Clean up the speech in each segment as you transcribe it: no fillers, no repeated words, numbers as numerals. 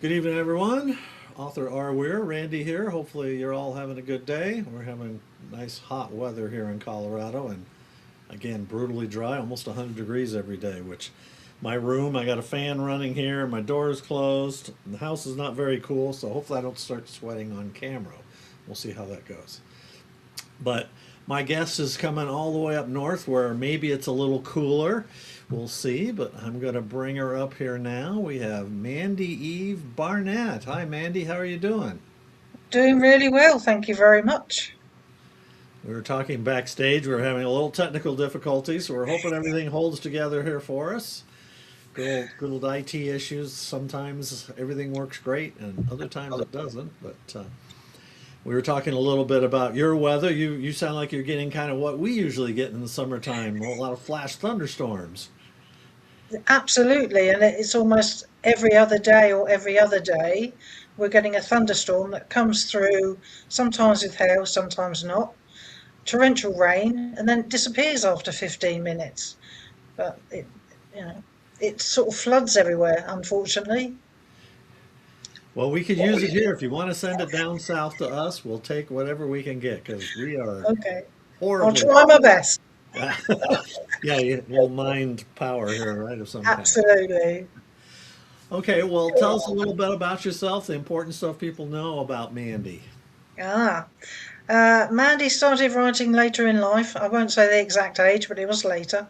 Good evening, everyone. Author R. Weir, Randy here. Hopefully, you're all having a good day. We're having nice hot weather here in Colorado, and again, brutally dry, almost 100 degrees every day. Which my room, I got a fan running here, my door is closed. The house is not very cool, so hopefully, I don't start sweating on camera. We'll see how that goes. But my guest is coming all the way up north where maybe it's a little cooler. We'll see, but I'm going to bring her up here now. We have Mandy Eve-Barnett. Hi, Mandy. How are you doing? Doing really well, thank you very much. We were talking backstage. We were having a little technical difficulty, so we're hoping everything holds together here for us. Good old IT issues. Sometimes everything works great, and other times it doesn't. But we were talking a little bit about your weather. You sound like you're getting kind of what we usually get in the summertime, a lot of flash thunderstorms. Absolutely, and it's almost every other day or every other day we're getting a thunderstorm that comes through, sometimes with hail, sometimes not, torrential rain, and then it disappears after 15 minutes. But you know, it sort of floods everywhere, unfortunately. Well, we could use it here. If you want to send it down south to us, we'll take whatever we can get because we are Okay, I'll horribly. try my best. Yeah, we'll mind power here, right, of some kind. Absolutely. Okay, well, tell us a little bit about yourself, the important stuff people know about Mandy. Ah, Mandy started writing later in life. I won't say the exact age, but it was later.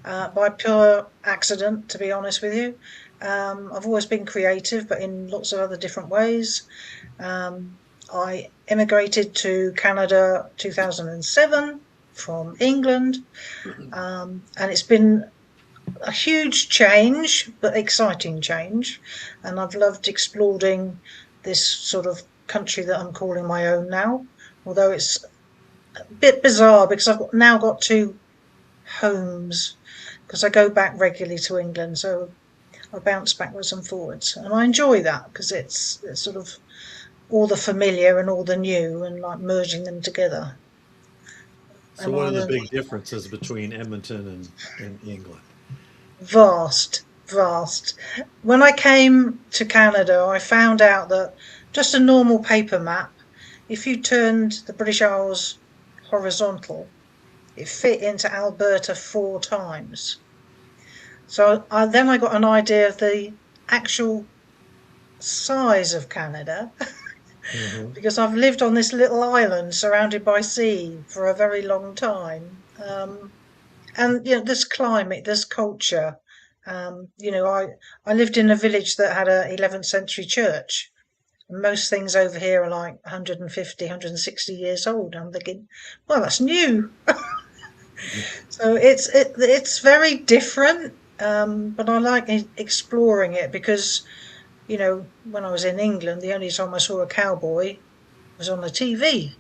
By pure accident, to be honest with you. I've always been creative, but in lots of other different ways. Um, I immigrated to Canada 2007 from England, and it's been a huge change, but exciting change. And I've loved exploring this sort of country that I'm calling my own now, although it's a bit bizarre because now got two homes because I go back regularly to England, so I bounce backwards and forwards, and I enjoy that because it's sort of all the familiar and all the new, and like merging them together. So, And what I are the learned big differences between Edmonton and England? vast, vast. When I came to Canada, I found out that just a normal paper map, if you turned the British Isles horizontal, it fit into Alberta 4 times. So then I got an idea of the actual size of Canada Hmm. because I've lived on this little island surrounded by sea for a very long time. And there's climate, there's culture. I lived in a village that had a 11th century church. Most things over here are like 150, 160 years old. I'm thinking, well, that's new. So it's very different, but I like exploring it because when I was in England, the only time I saw a cowboy was on the TV.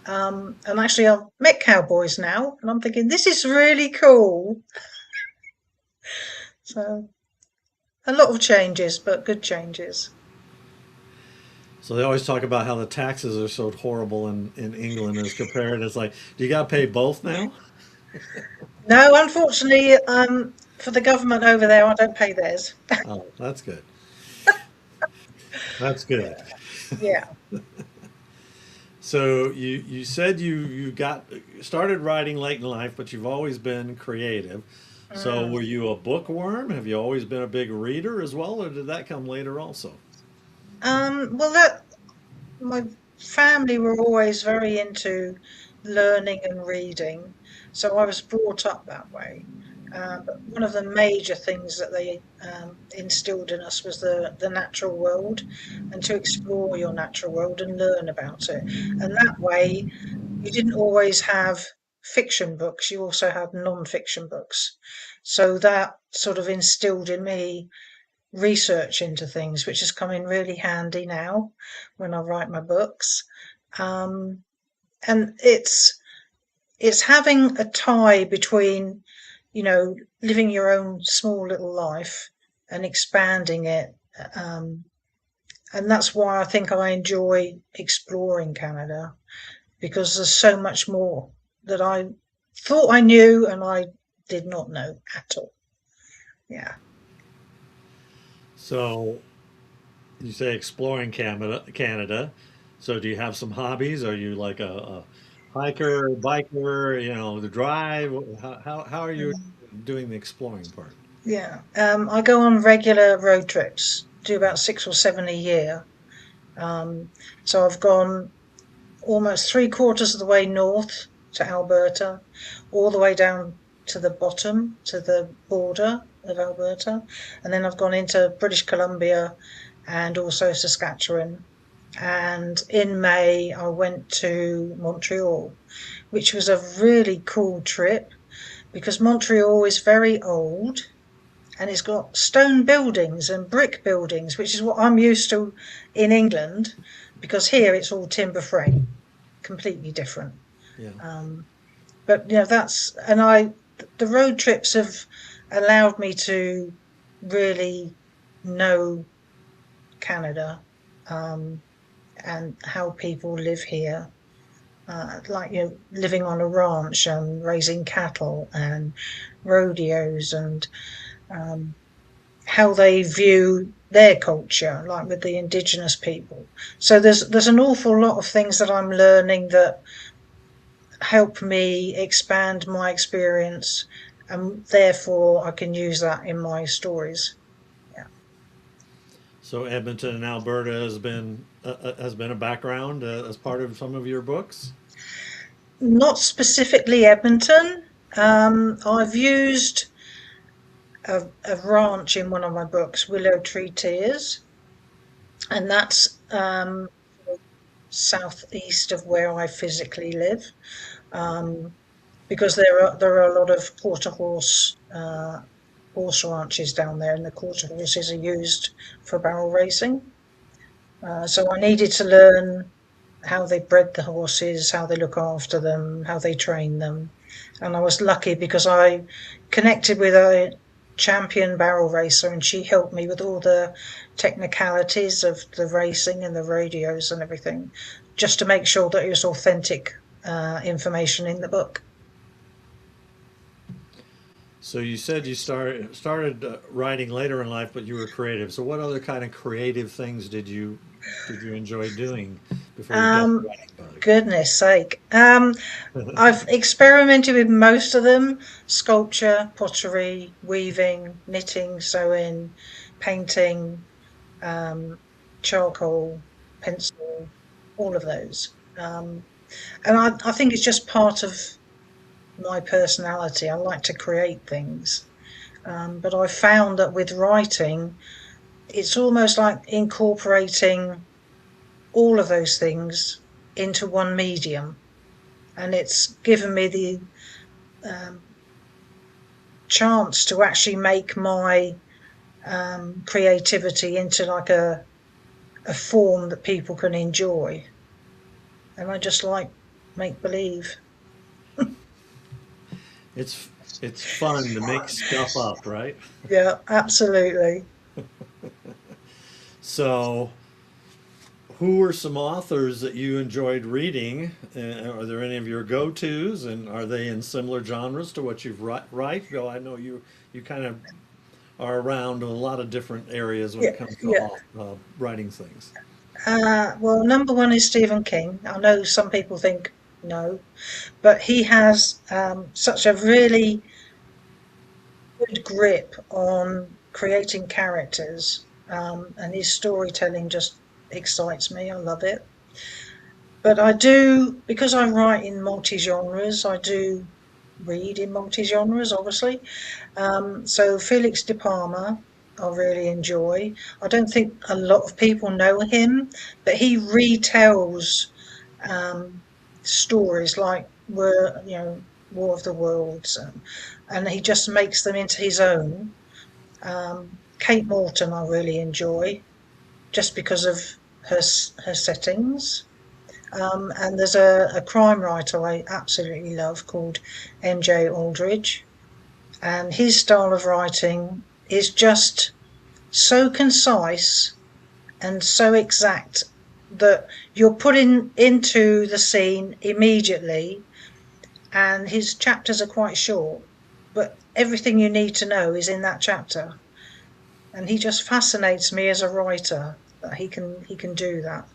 And actually, I've met cowboys now, and I'm thinking this is really cool. So a lot of changes, but good changes. So they always talk about how the taxes are so horrible in England as compared. It's like, do you got to pay both now? No, unfortunately, for the government over there, I don't pay theirs. Oh, that's good. That's good. Yeah. So you said you got started writing late in life, but you've always been creative. So Mm. were you a bookworm? Have you always been a big reader as well, or did that come later also? Well, that my family were always very into learning and reading, so I was brought up that way. But one of the major things that they instilled in us was the natural world, and to explore your natural world and learn about it. And that way, you didn't always have fiction books; you also had non-fiction books. So that sort of instilled in me research into things, which has come in really handy now when I write my books. Um, and it's having a tie between, living your own small little life and expanding it. Um, and that's why I think I enjoy exploring Canada because there's so much more that I thought I knew and I did not know at all. Yeah. So you say exploring Canada. So do you have some hobbies? Are you like a hiker, biker, the drive? How are you doing the exploring part? Yeah. I go on regular road trips, do about 6 or 7 a year. Um, so I've gone almost three-quarters of the way north to Alberta, all the way down to the bottom, to the border of Alberta. And then I've gone into British Columbia and also Saskatchewan. And in May, I went to Montreal, which was a really cool trip because Montreal is very old and it's got stone buildings and brick buildings, which is what I'm used to in England, because here it's all timber frame, completely different. Yeah. Um, but the road trips have allowed me to really know Canada, um, and how people live here. Like living on a ranch and raising cattle and rodeos and um, how they view their culture, like with the indigenous people. So there's an awful lot of things that I'm learning that help me expand my experience, and therefore I can use that in my stories. Yeah. So Edmonton and Alberta has been a background as part of some of your books. Not specifically Edmonton. I've used a ranch in one of my books, Willow Tree Tears, and that's southeast of where I physically live, um, because there are a lot of quarter horse ranches down there, and the quarter horses are used for barrel racing. So I needed to learn how they bred the horses, how they look after them, how they train them. And I was lucky because I connected with a champion barrel racer and she helped me with all the technicalities of the racing and the radios and everything, just to make sure that it was authentic information in the book. So you said you started writing later in life, but you were creative. So what other kind of creative things did you enjoy doing before you got the Um, writing Goodness sake. bug? I've experimented with most of them: sculpture, pottery, weaving, knitting, sewing, painting, um, charcoal, pencil, all of those. And I think it's just part of my personality. I like to create things. But I found that with writing, it's almost like incorporating all of those things into one medium. And it's given me the um, chance to actually make my creativity into like a form that people can enjoy. And I just like make believe. It's it's fun to make stuff up, right? Yeah, absolutely. So, who are some authors that you enjoyed reading? Are there any of your go-tos, and are they in similar genres to what you've write? Though I know you kind of are around a lot of different areas when Yeah, it comes to yeah. writing things. Well, number one is Stephen King. I know some people think no, but he has such a really good grip on creating characters, and his storytelling just excites me. I love it. But I do, because I write in multi genres, I do read in multi genres, obviously. So Felix De Palma, I really enjoy. I don't think a lot of people know him, but he retells um, stories like War of the Worlds, and he just makes them into his own. Kate Morton, I really enjoy just because of her settings. And there's a crime writer I absolutely love called MJ Aldridge, and his style of writing is just so concise and so exact that you're put into the scene immediately, and his chapters are quite short, but everything you need to know is in that chapter. And he just fascinates me as a writer. that he can do that.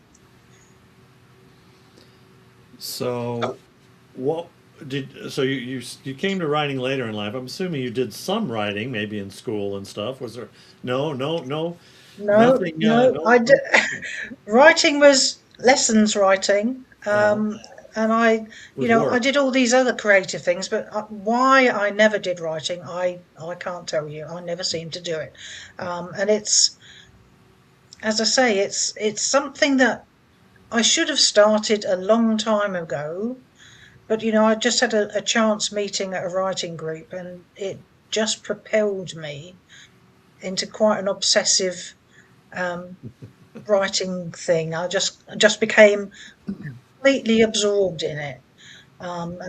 So, what so you came to writing later in life. I'm assuming you did some writing, maybe in school and stuff. Was there? No, no, no, No, nothing. no, No, no. writing was lessons writing. Yeah, And was I work. did all these other creative things, but why I never did writing, I can't tell you. I never seemed to do it. And it's, as I say, it's something that I should have started a long time ago. But I just had a chance meeting at a writing group, and it just propelled me into quite an obsessive um, writing thing. I just became completely absorbed in it, and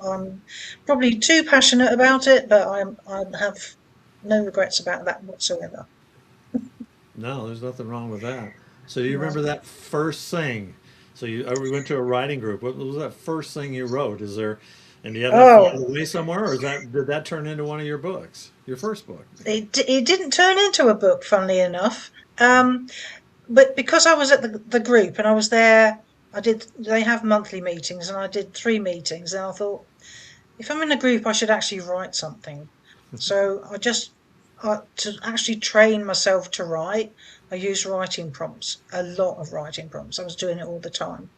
I'm probably too passionate about it, but I have no regrets about that whatsoever. No, there's nothing wrong with that. So do you No. remember that first thing? So we went to a writing group. What was that first thing you wrote? Is there, and do you have that Oh, filed away somewhere, or did that turn into one of your books, your first book? it didn't turn into a book, funnily enough. But because I was at the group and I was there, they have monthly meetings, and I did 3 meetings, and I thought, if I'm in a group, I should actually write something. So to actually train myself to write, I used writing prompts, a lot of writing prompts. I was doing it all the time.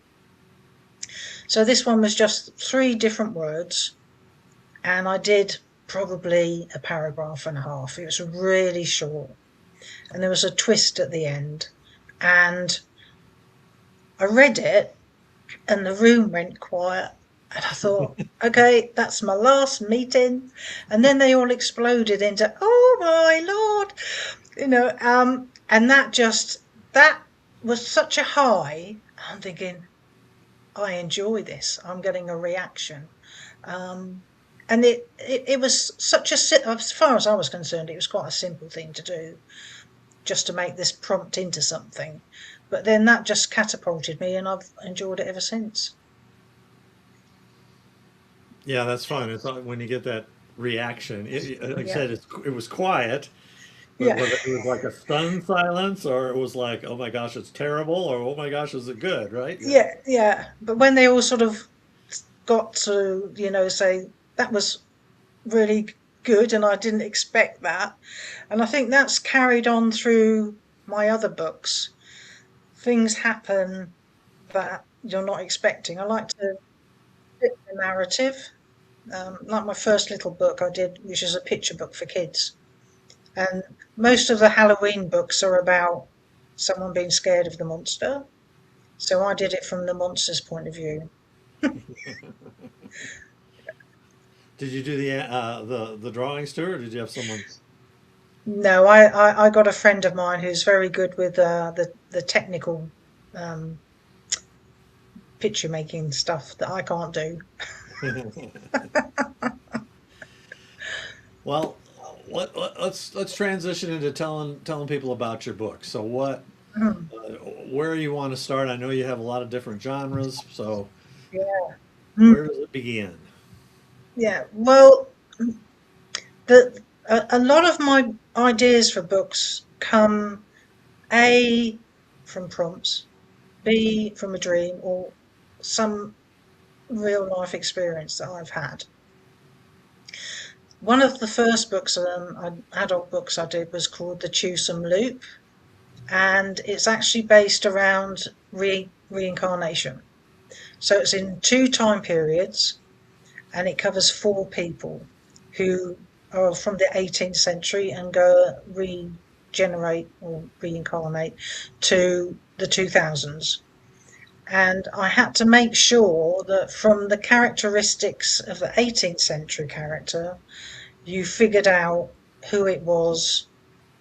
So this one was just 3 different words, and I did probably a paragraph and a half. It was really short, and there was a twist at the end. And I read it, and the room went quiet. And I thought, okay, that's my last meeting. And then they all exploded into, oh my Lord, and that was such a high. I'm thinking, I enjoy this. I'm getting a reaction. Um, and it was as far as I was concerned, it was quite a simple thing to do, just to make this prompt into something. But then that just catapulted me, and I've enjoyed it ever since. Yeah, that's fun. It's when you get that reaction. Like I Yeah. said, it was quiet, but Yeah. whether it was like a stunned silence, or it was like, oh my gosh, it's terrible, or oh my gosh, is it good, right? Yeah. Yeah, yeah. But when they all sort of got to, say that was really good and I didn't expect that. And I think that's carried on through my other books. Things happen that you're not expecting. I like to fit the narrative. Like my first little book I did, which is a picture book for kids. And most of the Halloween books are about someone being scared of the monster. So I did it from the monster's point of view. Did you do the drawings too, or did you have someone? No, I got a friend of mine who's very good with the technical um, picture making stuff that I can't do. Well, let's transition into telling people about your book. So Mm, where you want to start? I know you have a lot of different genres. So yeah. where Mm, does it begin? yeah. Well, the a lot of my ideas for books come A from prompts, B from a dream, or some real life experience that I've had. One of the first books, adult books I did, was called The Twosome Loop, and it's actually based around reincarnation. So it's in 2 time periods, and it covers 4 people who are from the 18th century and go regenerate or reincarnate to the 2000s. And I had to make sure that from the characteristics of the 18th century character, you figured out who it was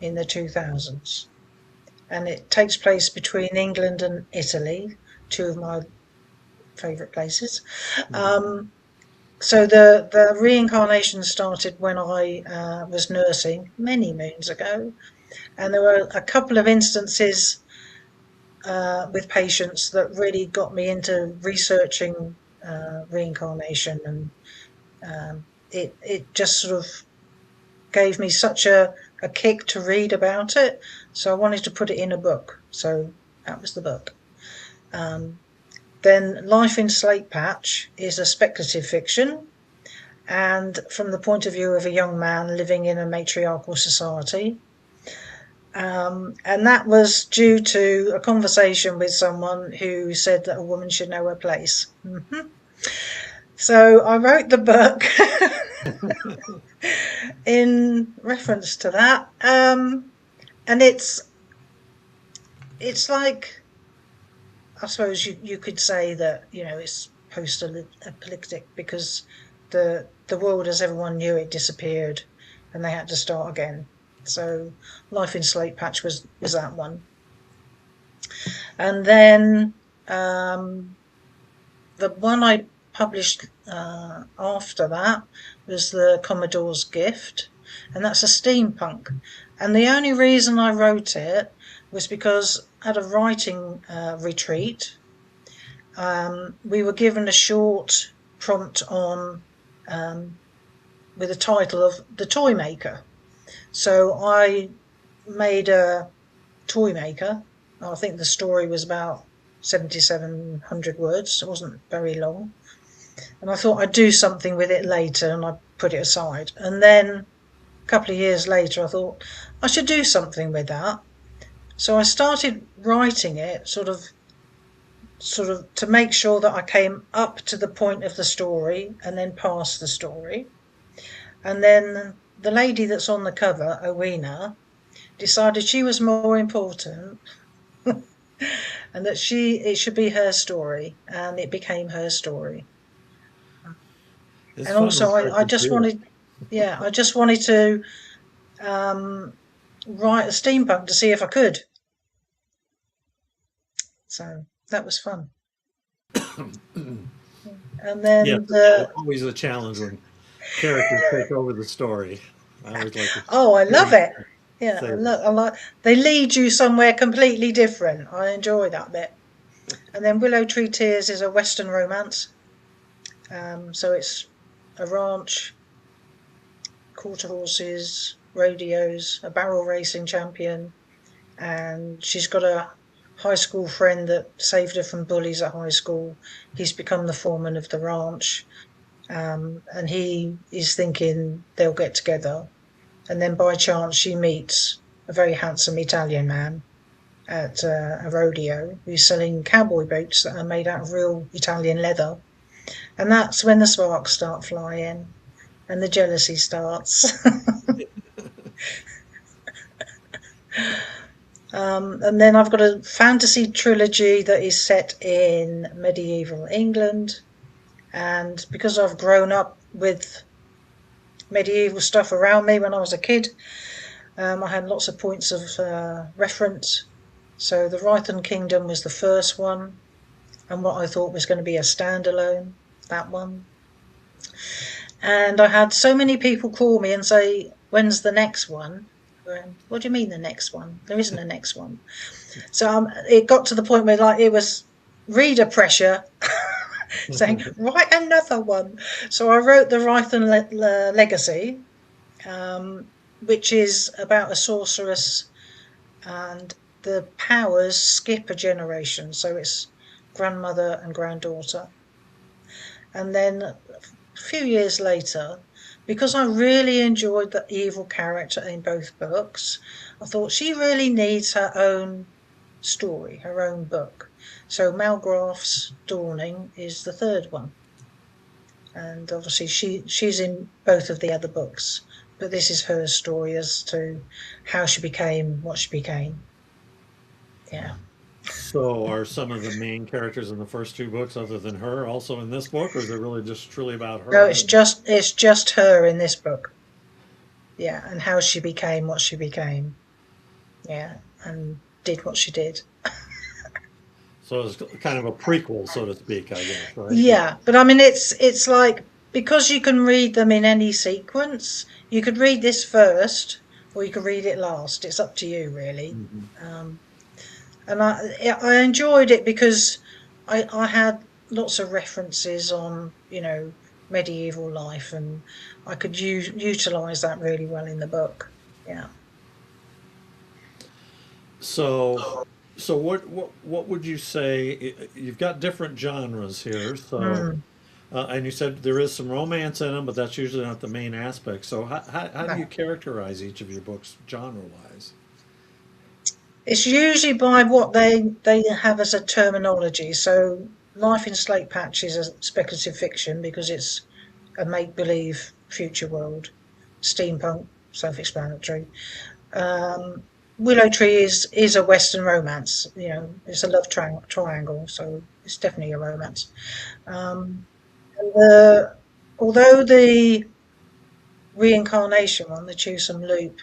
in the 2000s. And it takes place between England and Italy, 2 of my favourite places. Um, so the reincarnation started when I was nursing many moons ago, and there were a couple of instances with patients that really got me into researching reincarnation, and it just sort of gave me such a kick to read about it. So I wanted to put it in a book. So that was the book. Then Life in Slate Patch is a speculative fiction, and from the point of view of a young man living in a matriarchal society. And that was due to a conversation with someone who said that a woman should know her place. So I wrote the book in reference to that. And it's like, I suppose you could say that, it's post-apocalyptic because the world as everyone knew it disappeared and they had to start again. So Life in Slate Patch was that one. And then the one I published after that was The Commodore's Gift, and that's a steampunk. And the only reason I wrote it was because at a writing retreat, we were given a short prompt on with the title of The Toy Maker. So I made a toy maker. I think the story was about 7,700 words. It wasn't very long. And I thought I'd do something with it later, and I put it aside. And then a couple of years later, I thought I should do something with that. So I started writing it sort of to make sure that I came up to the point of the story and then past the story. And then the lady that's on the cover, Owena, decided she was more important and that it should be her story, and it became her story. It's And fun also I researching just too. wanted to write a steampunk to see if I could. So that was fun. And Yes, then it's always a challenge when characters take over the story. I always like to I love it. Yeah, say I like they lead you somewhere completely different. I enjoy that bit. And then Willow Tree Tears is a Western romance. So it's a ranch, quarter horses, rodeos, a barrel racing champion, and she's got a high school friend that saved her from bullies at high school. He's become the foreman of the ranch, and he is thinking they'll get together. And then by chance she meets a very handsome Italian man at a rodeo who's selling cowboy boots that are made out of real Italian leather. And that's when the sparks start flying and the jealousy starts. And then I've got a fantasy trilogy that is set in medieval England. And because I've grown up with medieval stuff around me when I was a kid, I had lots of points of reference. So the Rython Kingdom was the first one, and what I thought was going to be a standalone, that one. And I had so many people call me and say, when's the next one? What do you mean the next one? There isn't a next one. So it got to the point where it was reader pressure saying, write another one. So I wrote the Rython Legacy, which is about a sorceress, and the powers skip a generation. So it's grandmother and granddaughter. And then a few years later, because I really enjoyed the evil character in both books, I thought she really needs her own story, her own book. So Malgraff's Dawning is the third one. And obviously she's in both of the other books, but this is her story as to how she became what she became. Yeah. So, are some of the main characters in the first two books, other than her, also in this book, or is it really just truly about No, her? it's just her in this book. Yeah, and how she became what she became. Yeah, and did what she did. So it's kind of a prequel, so to speak, I guess, right? Yeah, but I mean it's like, because you can read them in any sequence, you could read this first or you could read it last. It's up to you really. Mhm. And I enjoyed it because I had lots of references on, medieval life, and I could utilize that really well in the book. Yeah. So, so what would you say? You've got different genres here, so Mm, and you said there is some romance in them, but that's usually not the main aspect. So how do you no. characterize each of your books genre-wise? It's usually by what they have as a terminology. So, Life in Slate Patch is a speculative fiction because it's a make-believe future world. Steampunk, self-explanatory. Um, Willow Tree is a Western romance. You know, it's a love triangle, so it's definitely a romance. Um, and although the reincarnation one, the Twosome Loop,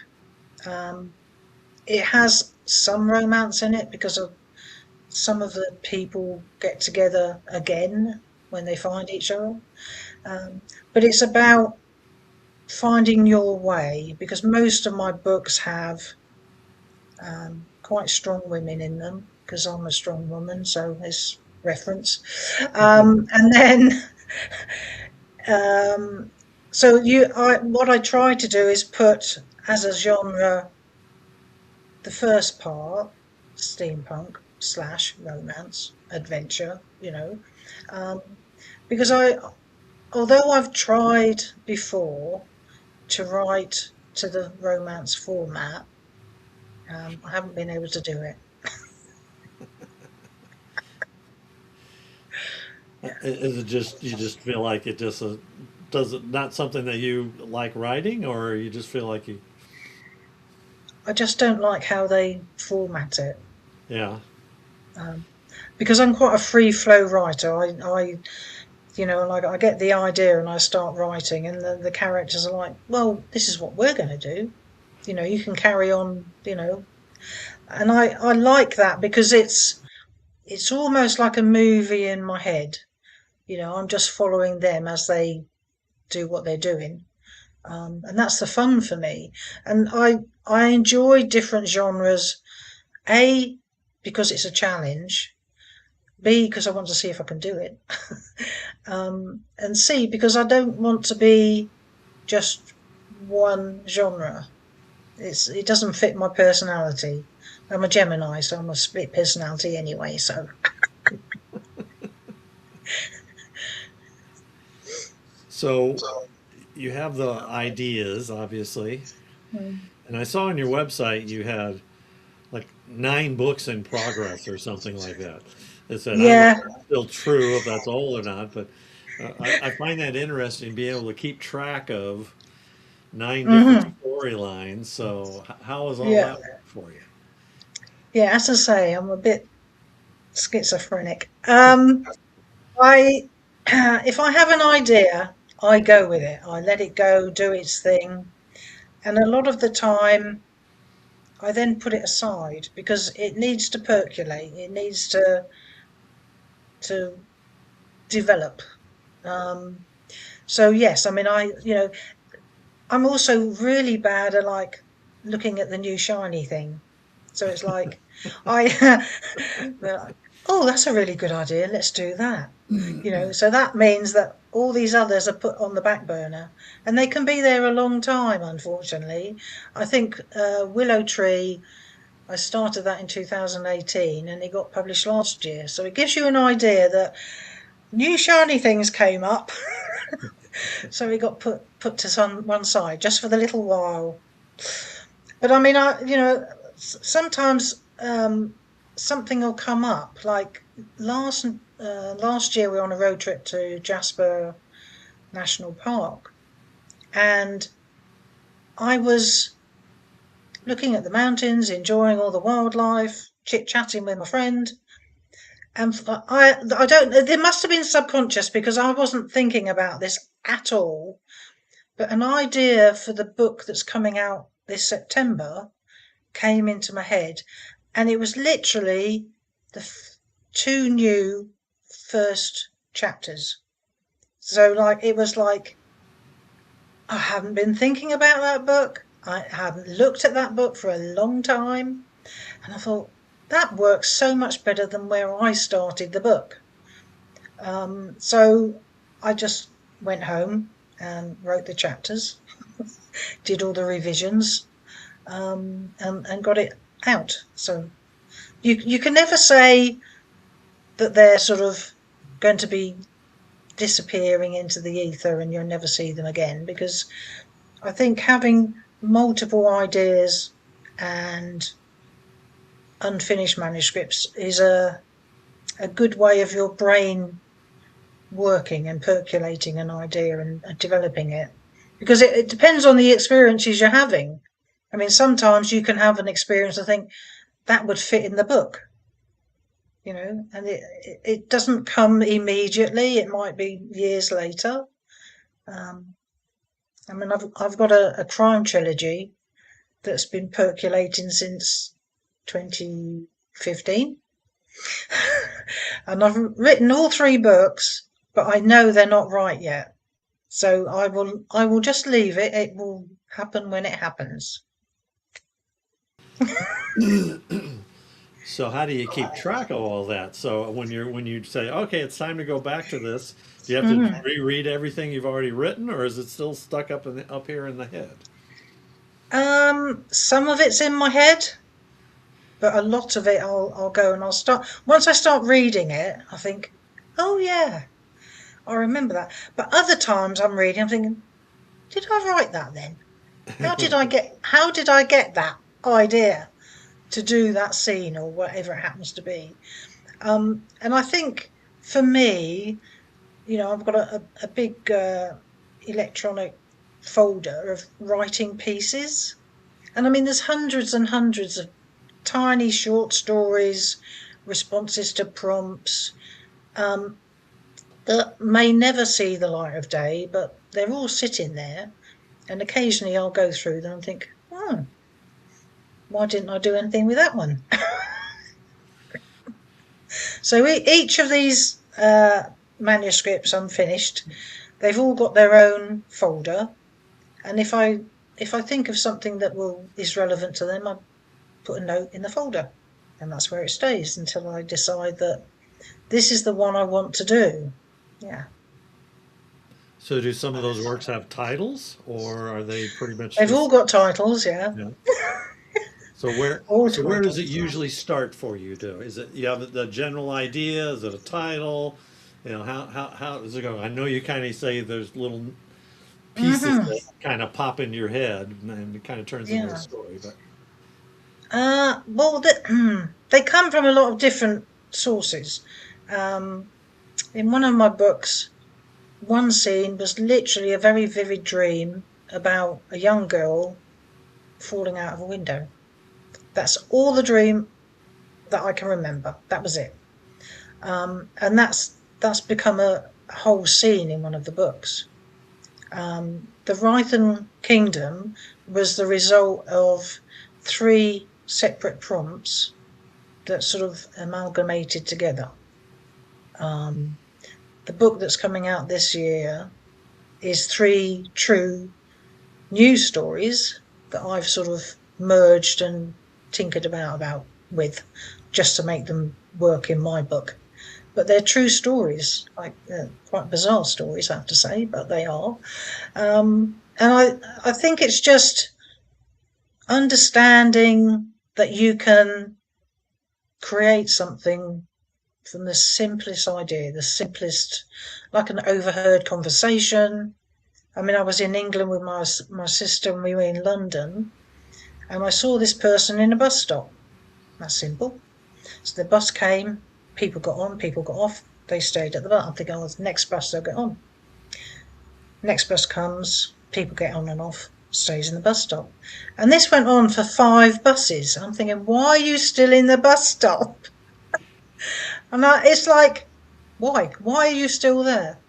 um, it has some romance in it because of some of the people get together again when they find each other. Um, but it's about finding your way because most of my books have quite strong women in them because I'm a strong woman, so it's reference. And then, um, what I try to do is put as a genre the first part, steampunk slash romance adventure, um, because although I've tried before to write to the romance format, I haven't been able to do it. Yeah. Is it just you just feel like it just does it not something that you like writing, or you just feel like you, I just don't like how they format it. yeah. Um, because I'm quite a free flow writer. Like I get the idea and I start writing, and the characters are like, "Well, this is what we're going to do." You can carry on. And I like that because it's almost like a movie in my head. I'm just following them as they do what they're doing, and that's the fun for me. And I enjoy different genres. A, because it's a challenge. B, because I want to see if I can do it. And C, because I don't want to be just one genre. It doesn't fit my personality. I'm a Gemini, so I'm a split personality anyway. So So you have the ideas, obviously, mm, and I saw on your website you had like 9 books in progress or something like that. It said, I don't know yeah, if that's still true, if that's old or not, but I find that interesting, being able to keep track of 9 different hmm storylines. So how has all yeah, that worked for you? yeah. As I say, I'm a bit schizophrenic. I if I have an idea, I go with it. I let it go, do its thing, and a lot of the time, I then put it aside because it needs to percolate. It needs to develop. Um, so yes, I mean, I'm also really bad at like looking at the new shiny thing. So it's like I, oh, that's a really good idea. Let's do that. So that means that all these others are put on the back burner, and they can be there a long time. Unfortunately, I think Willow Tree. I started that in 2018, and it got published last year. So it gives you an idea that new shiny things came up, so it got put to one side just for the little while. But I mean, sometimes something will come up. Like last year, we were on a road trip to Jasper National Park, and I was looking at the mountains, enjoying all the wildlife, chit chatting with my friend. And I don't. There must have been subconscious because I wasn't thinking about this at all. But an idea for the book that's coming out this September came into my head, and it was literally the 2 new first chapters. So like it was like I haven't been thinking about that book. I haven't looked at that book for a long time, and I thought that works so much better than where I started the book. So I just went home and wrote the chapters, did all the revisions, and got it out. So you can never say that they're sort of going to be disappearing into the ether and you'll never see them again, because I think having multiple ideas and unfinished manuscripts is a good way of your brain working and percolating an idea and developing it, because it depends on the experiences you're having. I mean, sometimes you can have an experience and think that would fit in the book, and it doesn't come immediately. It might be years later. um, I mean, I've got a crime trilogy that's been percolating since 2015. And I've written all three books, but I know they're not right yet. So I will just leave it. It will happen when it happens. So how do you keep track of all that? So when you say, okay, it's time to go back to this, do you have to Mhm. reread everything you've already written, or is it still stuck up here in the head? Some of it's in my head, but a lot of it I'll go and I'll start. Once I start reading it, I think, oh yeah, I remember that. But other times I'm reading, I'm thinking, did I write that then? How did I get that idea to do that scene or whatever it happens to be? And I think for me, I've got a big electronic folder of writing pieces. And I mean, there's hundreds and hundreds of tiny short stories, responses to prompts, um, that may never see the light of day, but they're all sitting there. And occasionally I'll go through them and think, why didn't I do anything with that one? So each of these manuscripts unfinished, they've all got their own folder. And if I think of something that is relevant to them, I put a note in the folder, and that's where it stays until I decide that this is the one I want to do. Yeah, So do some of those works have titles, or are they pretty much they've all just, got titles. Yeah, yeah? So where all so where does it titles. usually start for you, though? Is it you have the general idea? Is it a title? How does it go? I know you kind of say there's little pieces Hmm. that kind of pop into your head, and it kind of turns into a Yeah. story. But Well, they come from a lot of different sources. Um, in one of my books, one scene was literally a very vivid dream about a young girl falling out of a window. That's all the dream that I can remember. That was it. And that's become a whole scene in one of the books. The Rythan Kingdom was the result of three separate prompts that sort of amalgamated together. Um, the book that's coming out this year is three true news stories that I've sort of merged and tinkered about with, just to make them work in my book. But they're true stories, like quite bizarre stories, I have to say, but they are. And I think it's just understanding that you can create something from the simplest idea, the simplest, like an overheard conversation. I mean, I was in England with my sister and we were in London, and I saw this person in a bus stop. That's simple. So the bus came, people got on, people got off, they stayed at the bus. I'm thinking, oh, the next bus they'll get on. Next bus comes, people get on and off, stays in the bus stop. And this went on for 5 buses. I'm thinking, why are you still in the bus stop? And it's like, why? Why are you still there?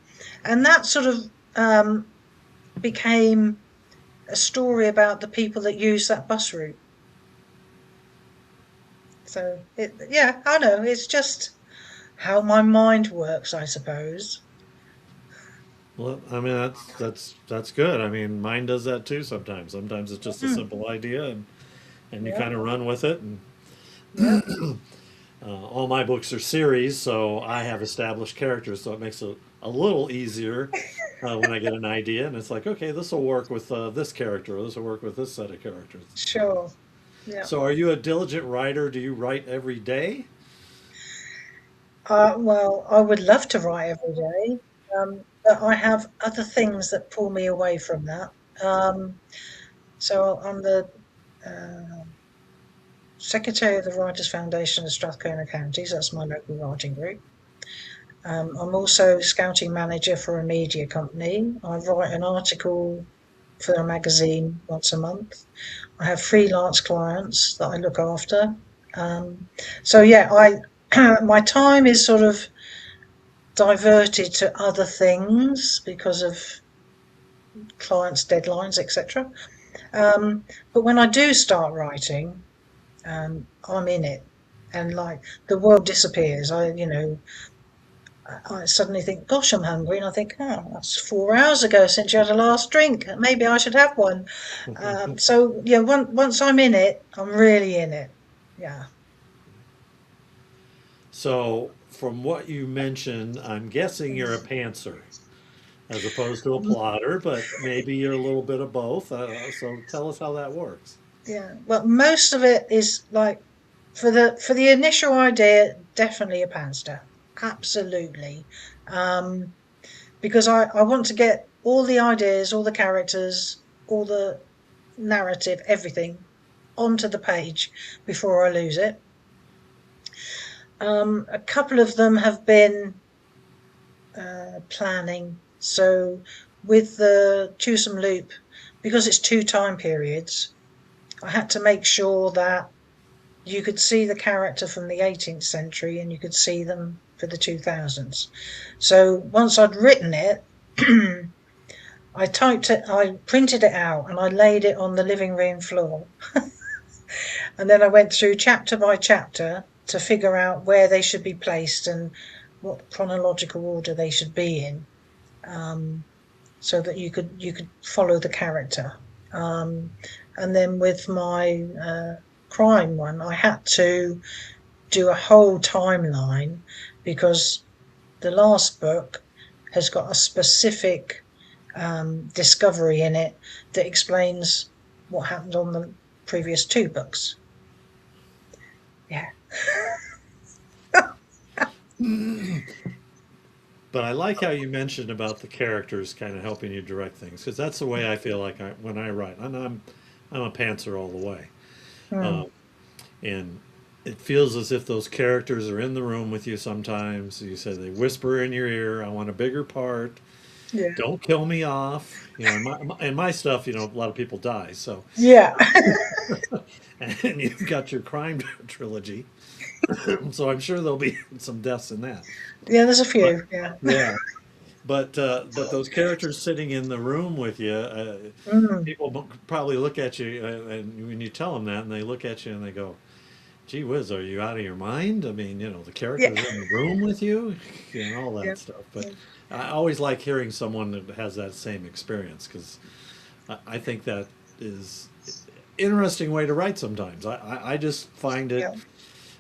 And that sort of became a story about the people that use that bus route. So, yeah, I know. It's just how my mind works, I suppose. well, I mean that's good. I mean, mine does that too sometimes. Sometimes it's just a Mm, simple idea, and you yeah, kind of run with it. And yeah. all my books are series, so I have established characters, so it makes it a little easier when I get an idea, and it's like, okay, this will work with this character, or this will work with this set of characters. Sure. Yeah. So are you a diligent writer? Do you write every day? Well, I would love to write every day, but I have other things that pull me away from that. Um, so I'm the uh, secretary of the Writers Foundation of Strathcona County, so that's my local writing group. I'm also scouting manager for a media company. I write an article for a magazine once a month. I have freelance clients that I look after. Um, so yeah, I my time is sort of diverted to other things because of clients' deadlines, etc. But when I do start writing, I'm in it, and like the world disappears. I suddenly think, gosh, I'm hungry, and I think, oh, that's 4 hours ago since you had a last drink. Maybe I should have one. So yeah, once I'm in it, I'm really in it. Yeah. So from what you mentioned, I'm guessing you're a pantser as opposed to a plotter, but maybe you're a little bit of both. So tell us how that works. Yeah. Well, most of it is like for the initial idea, definitely a pantser. Absolutely. Um, because I want to get all the ideas, all the characters, all the narrative, everything onto the page before I lose it. A couple of them have been planning. So with the Twosome Loop, because it's two time periods, I had to make sure that you could see the character from the 18th century and you could see them for the 2000s. So once I'd written it, I printed it out and I laid it on the living room floor. And then I went through chapter by chapter to figure out where they should be placed and what chronological order they should be in, um, so that you could follow the character. Um, and then with my crime one, I had to do a whole timeline because the last book has got a specific discovery in it that explains what happened on the previous two books. Yeah. But I like how you mentioned about the characters kind of helping you direct things because that's the way I feel like when I write. And I'm a pantser all the way, Mm, and it feels as if those characters are in the room with you. Sometimes you say they whisper in your ear, "I want a bigger part. yeah. Don't kill me off." In my stuff, a lot of people die. So, Yeah. and you've got your crime trilogy, so I'm sure there'll be some deaths in that. Yeah, there's a But few. Yeah. yeah, but those characters sitting in the room with you, Mm, people probably look at you, and when you tell them that, and they look at you and they go, "Gee whiz, are you out of your mind?" I mean, the yeah. characters in the room with you, and all Yeah. that stuff. But I always like hearing someone that has that same experience because I think that is interesting way to write sometimes. I just find it,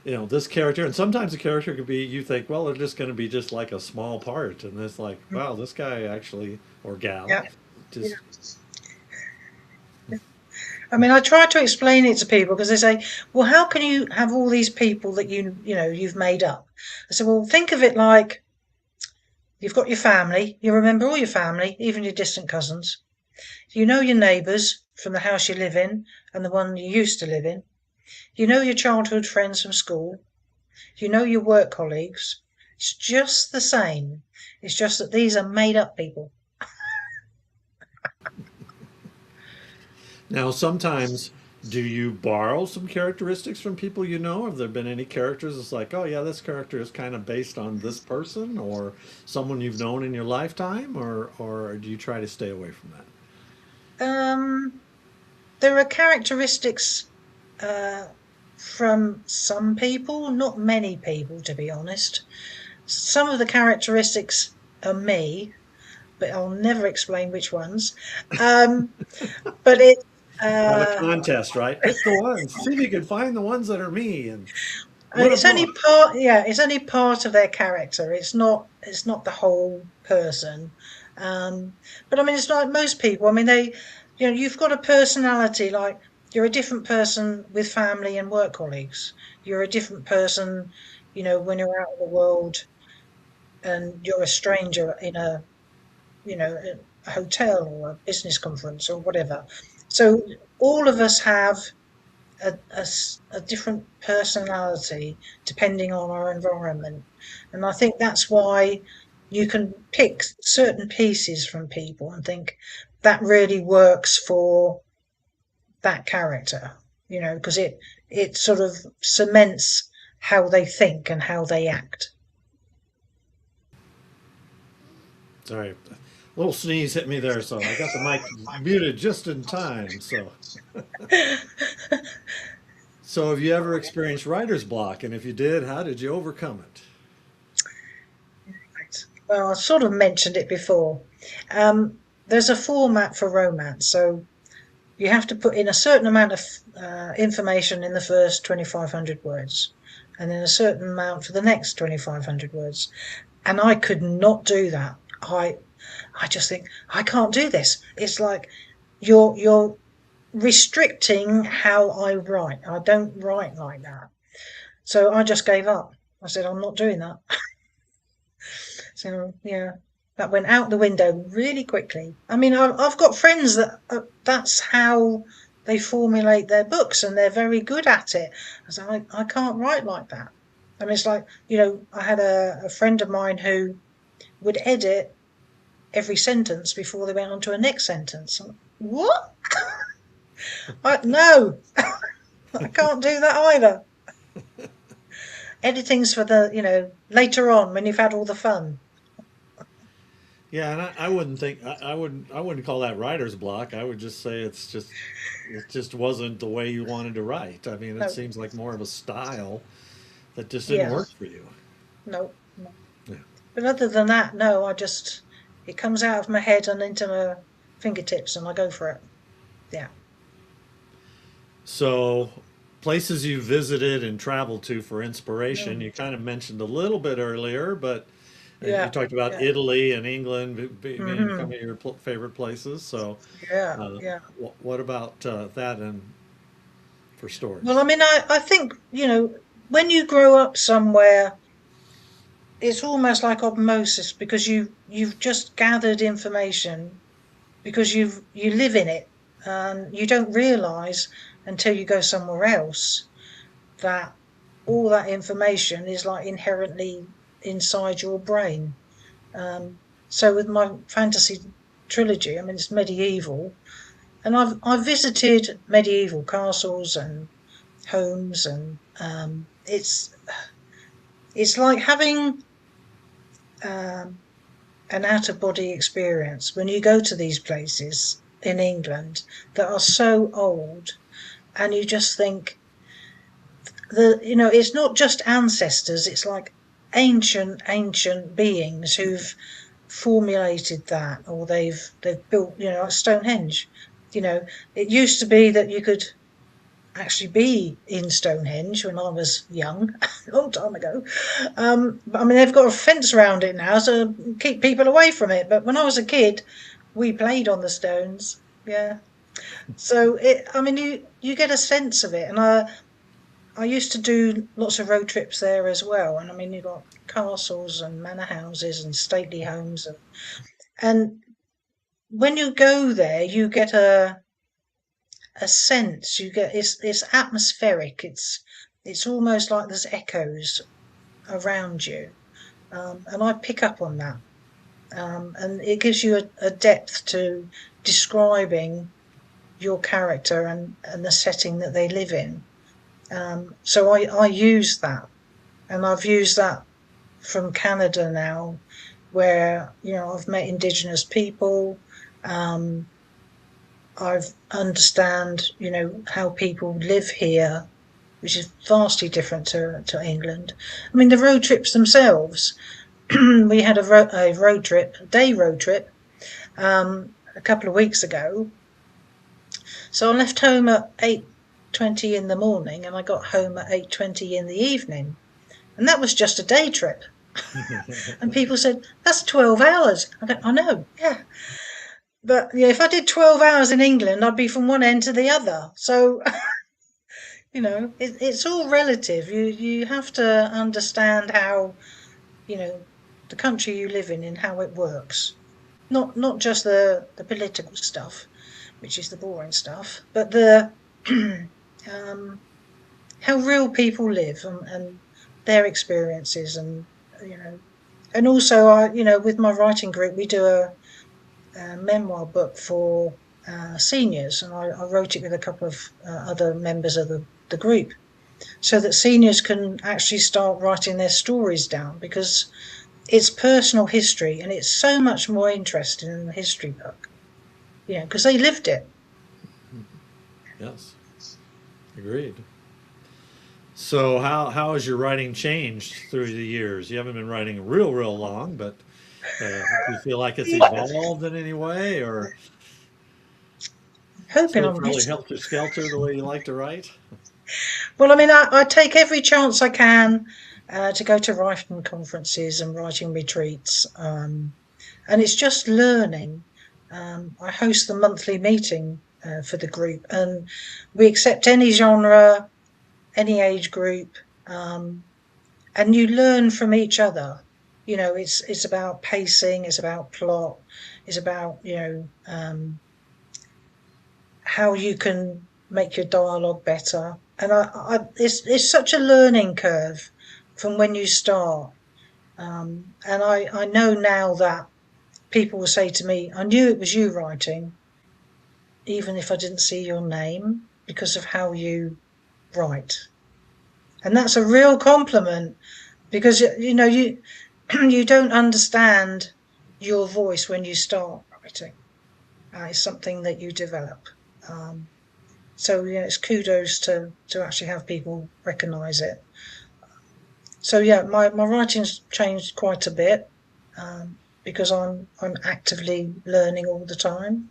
Yeah. this character, and sometimes the character could be, you think, well, they're just going to be just like a small part, and it's like, Mm, wow, this guy actually, or gal, yeah. Yeah. just, I mean, I try to explain it to people because they say, "Well, how can you have all these people that you've made up?" I said, "Well, think of it like you've got your family. You remember all your family, even your distant cousins. You know your neighbours from the house you live in and the one you used to live in. You know your childhood friends from school. You know your work colleagues. It's just the same. It's just that these are made up people." now sometimes do you borrow some characteristics from people you know? Have there been any characters it's like, oh yeah, this character is kind of based on this person or someone you've known in your lifetime, or do you try to stay away from that? Um, there are characteristics uh, from some people, not many people, to be honest. Some of the characteristics are me, but I'll never explain which ones. Um, but it, Have a uh, contest, right? Pick the ones. See if you can find the ones that are me and win a it's only book. part. Yeah, it's only part of their character. It's not. It's not the whole person. Um, but I mean, it's like most people. I mean, you've got a personality like You're a different person with family and work colleagues. You're a different person, when you're out in the world and you're a stranger in a hotel or a business conference or whatever. So all of us have a different personality depending on our environment. And I think that's why you can pick certain pieces from people and think that really works for that character, because it sort of cements how they think and how they act. Sorry, a little sneeze hit me there, so I got the mic muted just in time. So have you ever experienced writer's block? And if you did, how did you overcome it? Well, I sort of mentioned it before. There's a format for romance, so you have to put in a certain amount of information in the first 2,500 words, and then a certain amount for the next 2,500 words. And I could not do that. I just think I can't do this. It's like you're restricting how I write. I don't write like that. So I just gave up. I said I'm not doing that. So yeah, that went out the window really quickly. I mean, I've got friends that that's how they formulate their books, and they're very good at it. I said I can't write like that. I mean, it's like I had a friend of mine who would edit every sentence before they went on to a next sentence. What? No, I can't do that either. Editing's for the later on when you've had all the fun. Yeah, and I wouldn't think I wouldn't call that writer's block. I would just say it just wasn't the way you wanted to write. I mean, it No, seems like more of a style that just didn't yeah, work for you. no, no. Yeah. But other than that, no, it comes out of my head and into my fingertips and I go for it. Yeah, So, places you visited and traveled to for inspiration, mm, you kind of mentioned a little bit earlier, but you yeah, talked about yeah, Italy and England being some hmm, of your favorite places. So, yeah, uh, yeah. what about that and for Well, I stories? mean, I think, when you grow up somewhere, it's almost like osmosis because you've just gathered information because you live in it and you don't realize until you go somewhere else that all that information is like inherently inside your brain. Um, so with my fantasy trilogy, I mean it's medieval, and I've visited medieval castles and homes, and it's like having um, an out of body experience when you go to these places in England that are so old, and you just think it's not just ancestors; it's like ancient beings who've formulated that, or they've built, like Stonehenge. It used to be that you could actually be in Stonehenge when I was young, a long time ago. But I mean, they've got a fence around it now, so keep people away from it. But when I was a kid, we played on the stones. Yeah. So I mean, you get a sense of it, and I used to do lots of road trips there as well. And I mean, you've got castles and manor houses and stately homes, and when you go there, you get a sense. You get it's atmospheric. It's almost like there's echoes around you, and I pick up on that, and it gives you a depth to describing your character and the setting that they live in. So I use that, and I've used that from Canada now, where I've met Indigenous people. Um, I've understand how people live here, which is vastly different to England. I mean, the road trips themselves. We had a road trip, a day road trip, a couple of weeks ago. So I left home at 8:20 in the morning, and I got home at 8:20 in the evening, and that was just a day trip. And people said that's 12 hours. I know, yeah. But yeah, if I did 12 hours in England, I'd be from one end to the other. So, it's all relative. You have to understand how, the country you live in and how it works. Not just the political stuff, which is the boring stuff, but the um, how real people live and their experiences, and you know, and also with my writing group, we do a memoir book for seniors, and I wrote it with a couple of other members of the group, so that seniors can actually start writing their stories down, because it's personal history and it's so much more interesting than the history book, because they lived it. Yes, agreed. So how has your writing changed through the years? You haven't been writing real long, but do you feel like it's evolved in any way, or Hoping still I'm fairly getting. helter skelter the way you like to write? Well, I mean, I take every chance I can to go to writing conferences and writing retreats, and it's just learning. I host the monthly meeting for the group, and we accept any genre, any age group, um, and you learn from each other. It's about pacing, it's about plot, it's about how you can make your dialogue better. And it's such a learning curve from when you start. And I know now that people will say to me, I knew it was you writing, even if I didn't see your name, because of how you write. And that's a real compliment, because you you don't understand your voice when you start writing. It's something that you develop. Um, So yeah, it's kudos to actually have people recognise it. So yeah, my writing's changed quite a bit, because I'm actively learning all the time.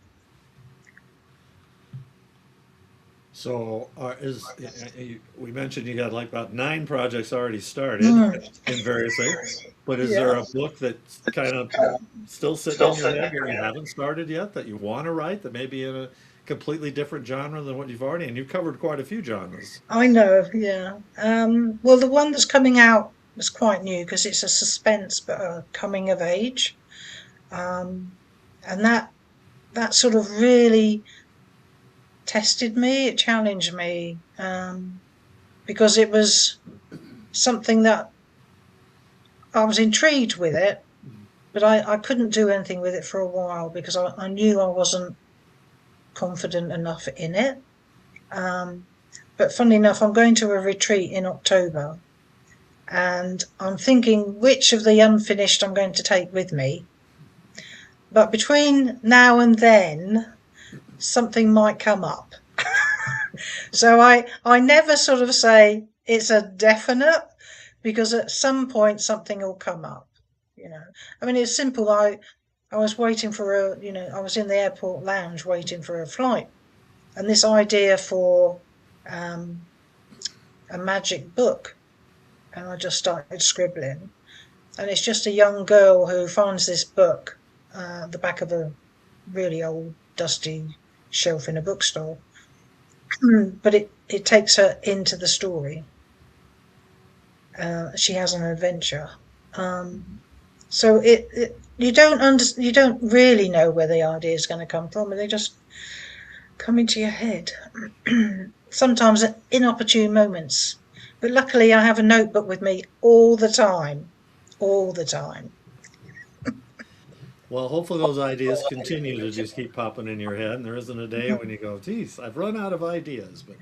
So, we mentioned you got like about 9 projects already started Mm, in various ways, but is yeah. there a book that's kind of still sitting in your head that you haven't started yet that you want to write that may be in a completely different genre than what you've already, and you've covered quite a few genres. I know, yeah. Well, the one that's coming out is quite new because it's a suspense, but a coming of age. Um, and that sort of really tested me. It challenged me, because it was something that I was intrigued with it, but I couldn't do anything with it for a while because I knew I wasn't confident enough in it. Um, but funnily enough, I'm going to a retreat in October, and I'm thinking which of the unfinished I'm going to take with me. But between now and then, something might come up. So I never sort of say it's a definite, because at some point something will come up. I mean, it's simple. I was waiting for I was in the airport lounge waiting for a flight, and this idea for um, a magic book, and I just started scribbling. And it's just a young girl who finds this book at the back of a really old, dusty shelf in a bookstore, but it takes her into the story. She has an adventure. So you don't really know where the idea is going to come from, and they just come into your head. Sometimes at inopportune moments. But luckily, I have a notebook with me all the time. Well, hopefully those ideas continue to just keep popping in your head, and there isn't a day when you go, geez, I've run out of ideas. But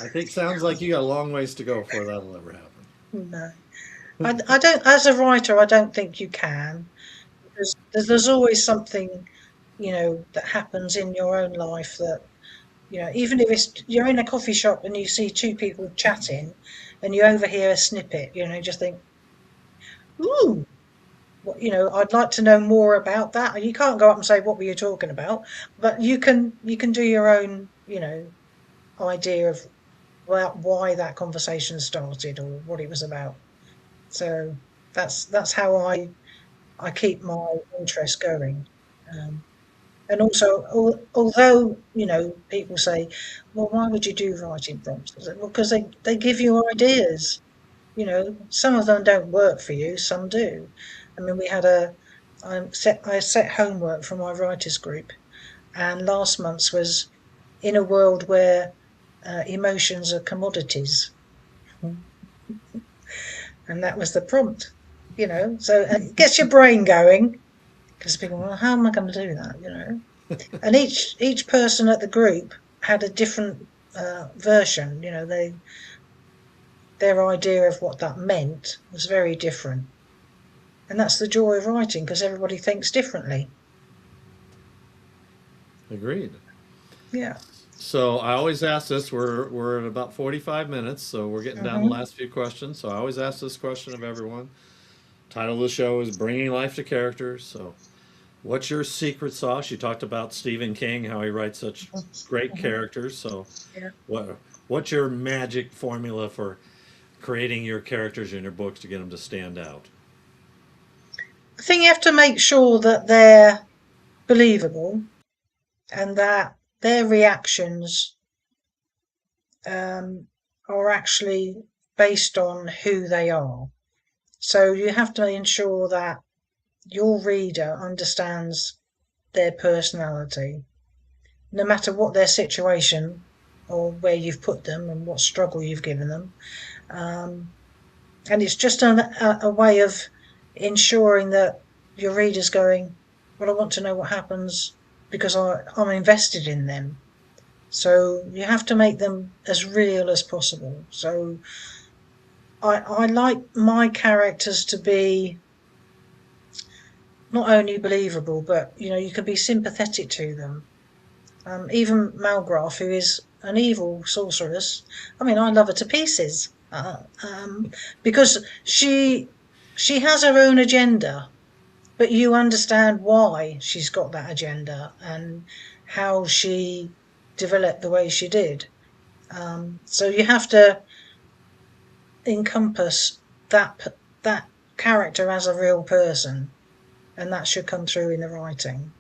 I think sounds like you got a long ways to go before that'll ever happen. No, I don't. As a writer, I don't think you can, because there's always something that happens in your own life that even if you're in a coffee shop and you see two people chatting, and you overhear a snippet, just think, ooh, I'd like to know more about that. You can't go up and say, what were you talking about? But you can do your own, idea of why that conversation started or what it was about. So that's how I keep my interest going. Um, And also, although, people say, well, why would you do writing prompts? I said, well, because they give you ideas. Some of them don't work for you, some do. I mean, I set homework for my writers group, and last month's was in a world where emotions are commodities. And that was the prompt, so it gets your brain going, because people, well, how am I going to do that? And each person at the group had a different version. Their idea of what that meant was very different, and that's the joy of writing, because everybody thinks differently. Agreed. Yeah. So I always ask this. We're at about 45 minutes, so we're getting down to the Hmm. last few questions. So I always ask this question of everyone. Title of the show is Bringing Life to Characters. So, what's your secret sauce? You talked about Stephen King, how he writes such great Hmm. characters. So, Yeah. what's your magic formula for creating your characters in your books to get them to stand out? I think you have to make sure that they're believable, and that their reactions um, are actually based on who they are. So you have to ensure that your reader understands their personality, no matter what their situation or where you've put them and what struggle you've given them. Um, and it's just a way of ensuring that your reader's going, well, I want to know what happens, because I'm invested in them. So you have to make them as real as possible. So I like my characters to be not only believable, but you can be sympathetic to them. Even Malgraf, who is an evil sorceress, I mean, I love her to pieces, because she has her own agenda, but you understand why she's got that agenda and how she developed the way she did. So you have to encompass that character as a real person, and that should come through in the writing.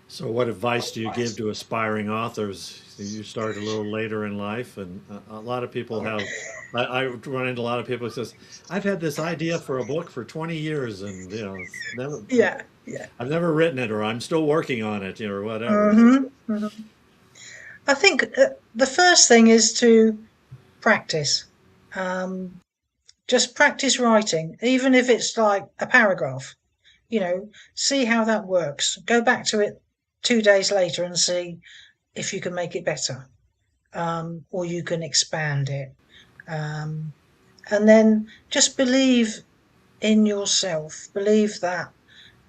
So, what advice do you give to aspiring authors? You started a little later in life, and a lot of people have. I run into a lot of people who says, "I've had this idea for a book for 20 years, and it's never, Yeah, yeah. I've never written it, or I'm still working on it, or whatever." So, Hmm. Hmm. I think the first thing is to practice. Um, just practice writing, even if it's like a paragraph. See how that works. Go back to it 2 days later and see if you can make it better, or you can expand it. Um, and then just believe in yourself. Believe that,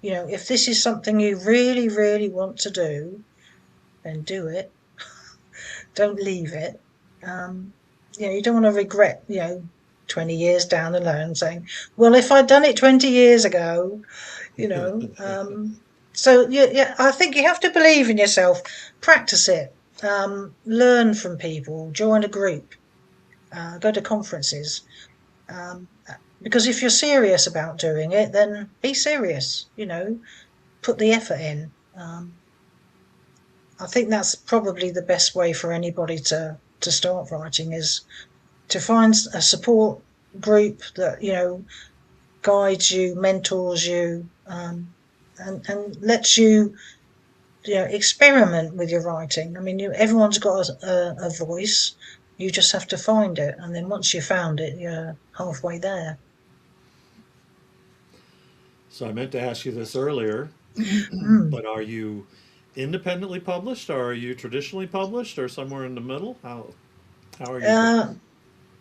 if this is something you really, really want to do, then do it. Don't leave it. Um, you don't want to regret, 20 years down the line saying, well, if I'd done it 20 years ago, you know. So, yeah, I think you have to believe in yourself, practice it, learn from people, join a group, go to conferences. Um, because if you're serious about doing it, then be serious, put the effort in. I think that's probably the best way for anybody to start writing, is to find a support group that guides you, mentors you, and lets you experiment with your writing. I mean, everyone's got a voice. You just have to find it, and then once you found it, you're halfway there. so I meant to ask you this earlier, Mm. but are you independently published, or are you traditionally published, or somewhere in the middle? How are you doing?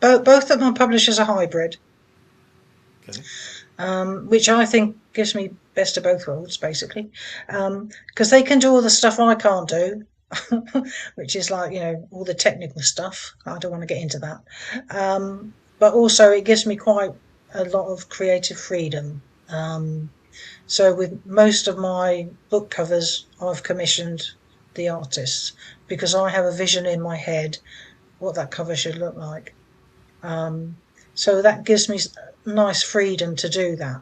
Uh, both of my publishers are hybrid, Okay. which I think gives me best of both worlds, basically, because they can do all the stuff I can't do, which is like all the technical stuff. I don't want to get into that, but also it gives me quite a lot of creative freedom. So with most of my book covers, I've commissioned the artists, because I have a vision in my head what that cover should look like. Um, so that gives me nice freedom to do that.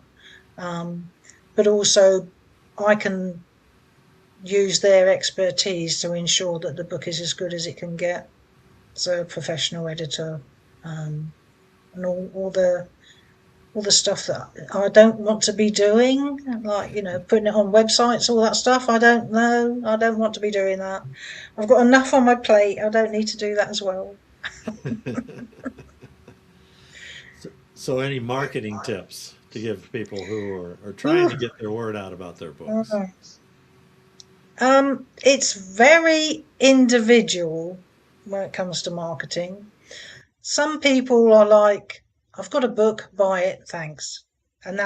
Um, but also I can use their expertise to ensure that the book is as good as it can get. So a professional editor, and all the stuff that I don't want to be doing, like, putting it on websites, all that stuff. I don't know. I don't want to be doing that. I've got enough on my plate. I don't need to do that as well. So, any marketing tips to give people who are trying to get their word out about their books? It's very individual when it comes to marketing. Some people are like, I've got a book, buy it, thanks. And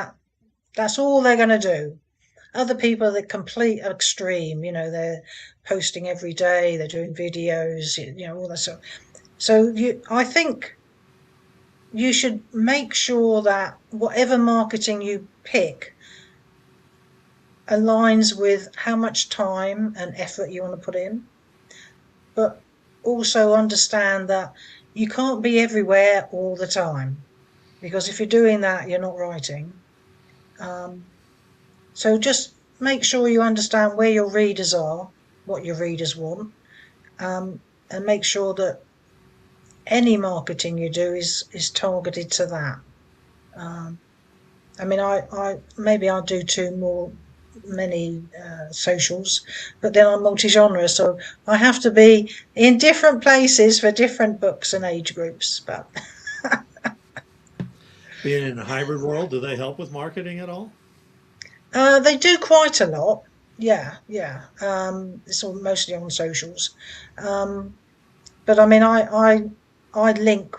that's all they're going to do. Other people are the complete extreme, they're posting every day, they're doing videos, all that stuff. So I think you should make sure that whatever marketing you pick aligns with how much time and effort you want to put in, but also understand that you can't be everywhere all the time, because if you're doing that, you're not writing. So just make sure you understand where your readers are, what your readers want, and make sure that any marketing you do is targeted to that. I mean, I maybe I'll do many socials, but then I'm multi-genre, so I have to be in different places for different books and age groups. But Being in a hybrid world, do they help with marketing at all? they do quite a lot. Yeah, yeah. It's all mostly on socials, but I mean, I link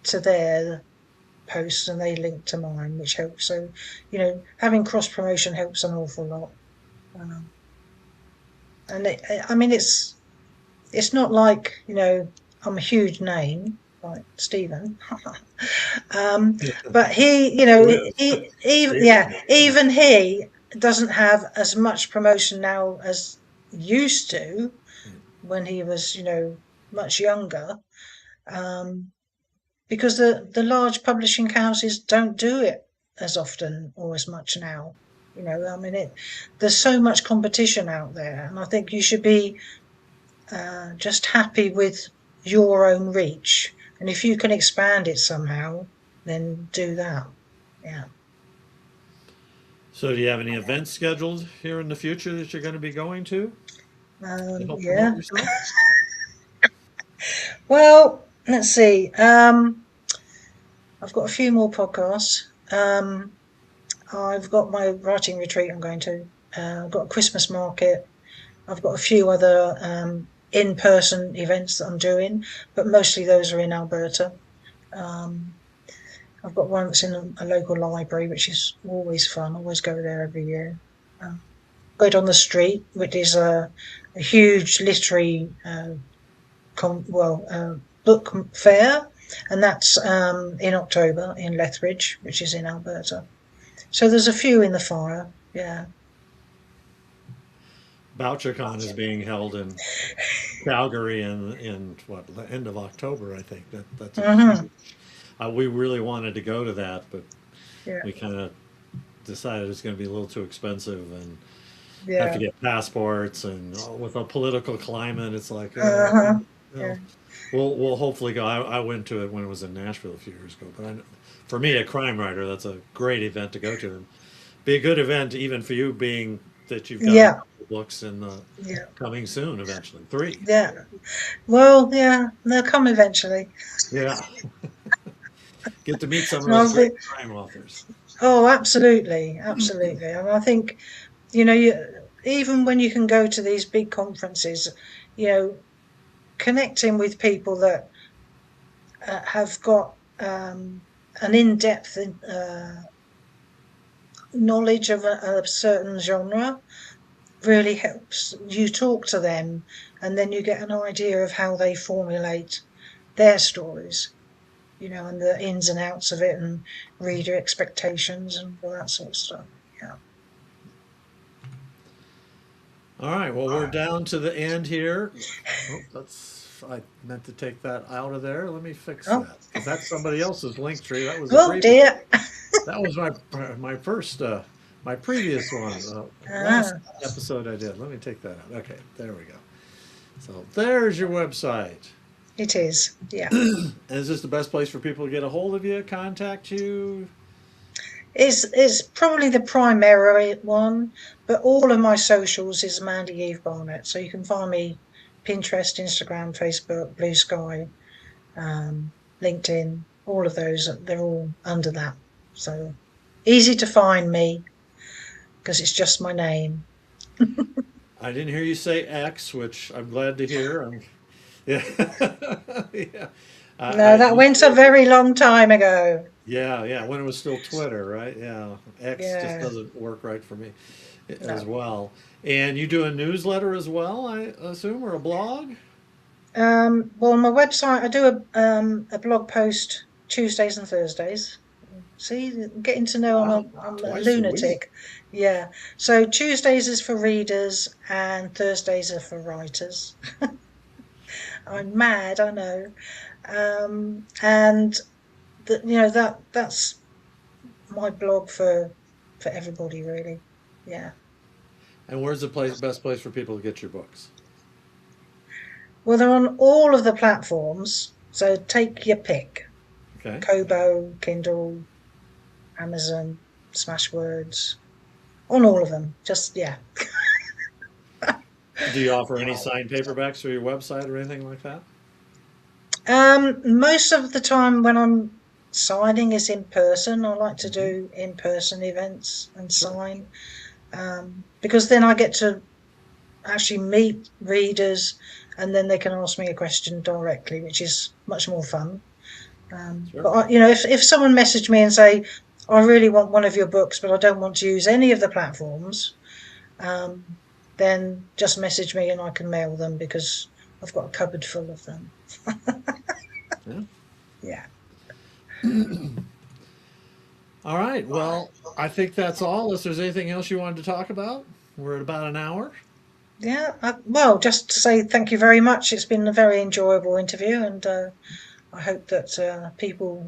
to their posts and they link to mine, which helps. So, having cross promotion helps an awful lot. And I mean, it's not like, I'm a huge name like Stephen, but he, even he doesn't have as much promotion now as used to when he was, much younger, because the large publishing houses don't do it as often or as much now. I mean, there's so much competition out there, and I think you should be just happy with your own reach. And if you can expand it somehow, then do that. Yeah. So, do you have any events scheduled here in the future that you're going to be going to help promote Yeah. yourself? Well, let's see. I've got a few more podcasts. I've got my writing retreat I'm going to. I've got a Christmas market. I've got a few other in-person events that I'm doing, but mostly those are in Alberta. I've got one that's in a local library, which is always fun. I always go there every year. Word on the Street, which is a huge literary book fair, and that's in October in Lethbridge, which is in Alberta. So there's a few in the fire. Yeah. BoucherCon is being held in Calgary in what, end of October, I think. That's a Mm-hmm. huge. We really wanted to go to that, but Yeah. we kind of decided it's going to be a little too expensive and have to Yeah. get passports, and with a political climate, it's like, Uh-huh. you Yeah. know, we'll hopefully go. I went to it when it was in Nashville a few years ago, but for me, a crime writer, that's a great event to go to. And be a good event even for you, being that you've got a Yeah. couple books in the Yeah. coming soon, eventually three. Yeah. Well, yeah, they'll come eventually. Yeah, get to meet some of those I great think, crime authors. oh, absolutely, absolutely. And I think, even when you can go to these big conferences, you know, connecting with people that have got an in-depth knowledge of a certain genre really helps. You talk to them, and then you get an idea of how they formulate their stories, and the ins and outs of it, and reader expectations, and all that sort of stuff. Yeah. All right, well, we're down to the end here. Oh, I meant to take that out of there. Let me fix Oh, that, because that's somebody else's link tree. That was a oh previous. dear. That was my first my previous one. Last Ah, episode I did. Let me take that out. Okay, there we go. So there's your website. it is. Yeah. Is this the best place for people to get a hold of you, contact you? It's probably the primary one, but all of my socials is Mandy Eve-Barnett. So you can find me Pinterest, Instagram, Facebook, Blue Sky, um, LinkedIn, all of those. They're all under that. So easy to find me because it's just my name. I didn't hear you say X, which I'm glad to hear. Yeah, yeah. No, that You went a very long time ago. yeah, yeah. When it was still Twitter, right? Yeah, X just Yeah, doesn't work right for me as no. well. And you do a newsletter as well, I assume, or a blog? Well, on my website, I do a blog post Tuesdays and Thursdays. See, getting to know Wow, I'm a twice a week. lunatic. Yeah. So Tuesdays is for readers and Thursdays are for writers. I'm mad, I know. And that's my blog for everybody really. Yeah. And where's the best place for people to get your books? Well, they're on all of the platforms. So take your pick. Okay. Kobo, Kindle, Amazon, Smashwords, on all of them. Just yeah. Do you offer any signed paperbacks through your website or anything like that? Most of the time when I'm signing is in person. I like to Hmm. do in person events and Sure. sign because then I get to actually meet readers and then they can ask me a question directly, which is much more fun. But Sure. if someone messaged me and say, I really want one of your books, but I don't want to use any of the platforms, um, then just message me and I can mail them because I've got a cupboard full of them. Yeah. Yeah. All right. Well, I think that's all. Unless there's anything else you wanted to talk about, we're at about an hour. Yeah. Well, just to say thank you very much. It's been a very enjoyable interview, and I hope that people,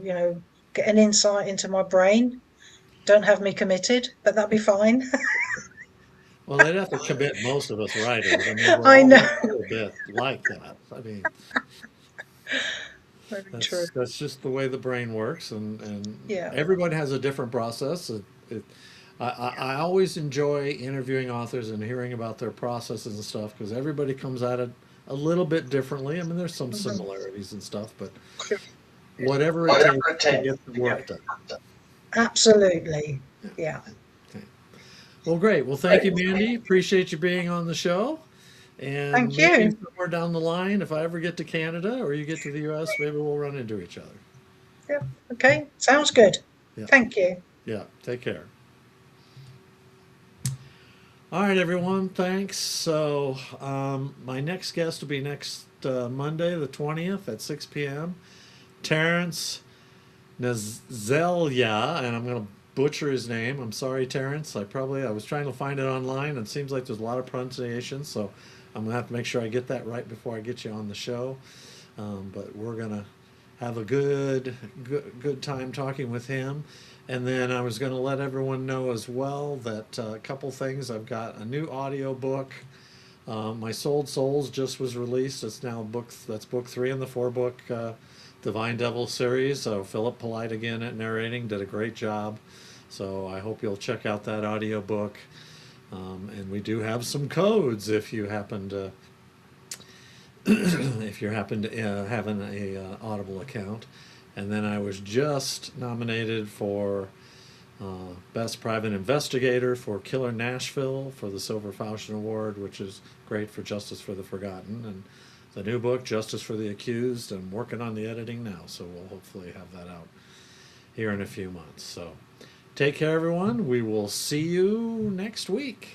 get an insight into my brain. Don't have me committed, but that'll be fine. Well, they'd have to commit most of us writers. I mean, we're I all know. a little bit like that. I mean, Very true. that's just the way the brain works, and Yeah. everyone has a different process. I always enjoy interviewing authors and hearing about their processes and stuff because everybody comes at it a little bit differently. I mean, there's some Mhm. similarities and stuff, but whatever it takes to get the work done. Absolutely. Yeah. Okay. Well, great. Well, thank you, Mandy. Appreciate you being on the show. And Thank maybe you. somewhere down the line, if I ever get to Canada or you get to the US, maybe we'll run into each other. Yeah. Okay. Sounds good. Yeah. Thank you. Yeah. Take care. All right, everyone. Thanks. So, my next guest will be next Monday, the 20th at 6 p.m. Terrence Nazelia, and I'm going to butcher his name. I'm sorry, Terrence. I was trying to find it online, and it seems like there's a lot of pronunciation, so I'm going to have to make sure I get that right before I get you on the show. But we're going to have a good time talking with him. And then I was going to let everyone know as well that a couple things. I've got a new audio book. My Sold Souls just was released. It's now that's book 3 in the 4-book Divine Devil series. So Philip Polite again at narrating did a great job. So I hope you'll check out that audio book. And we do have some codes if you happen to having a Audible account. And then I was just nominated for Best Private Investigator for Killer Nashville for the Silver Falchion Award, which is great for Justice for the Forgotten. And the new book, Justice for the Accused, I'm working on the editing now, so we'll hopefully have that out here in a few months. So take care, everyone. We will see you next week.